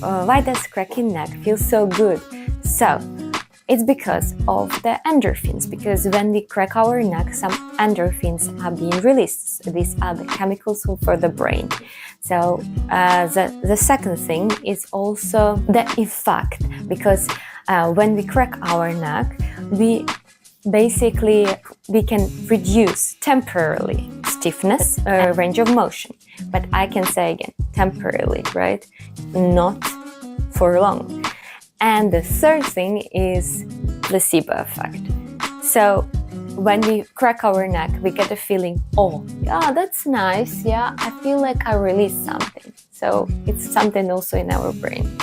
why does cracking neck feel so good? So it's because of the endorphins, because when we crack our neck, some endorphins are being released. These are the chemicals for the brain. So the second thing is also the effect, because when we crack our neck, we can reduce temporarily stiffness, range of motion. But I can say again, temporarily, right? Not for long. And the third thing is placebo effect. So when we crack our neck, we get a feeling, oh, yeah, that's nice. Yeah, I feel like I released something. So it's something also in our brain.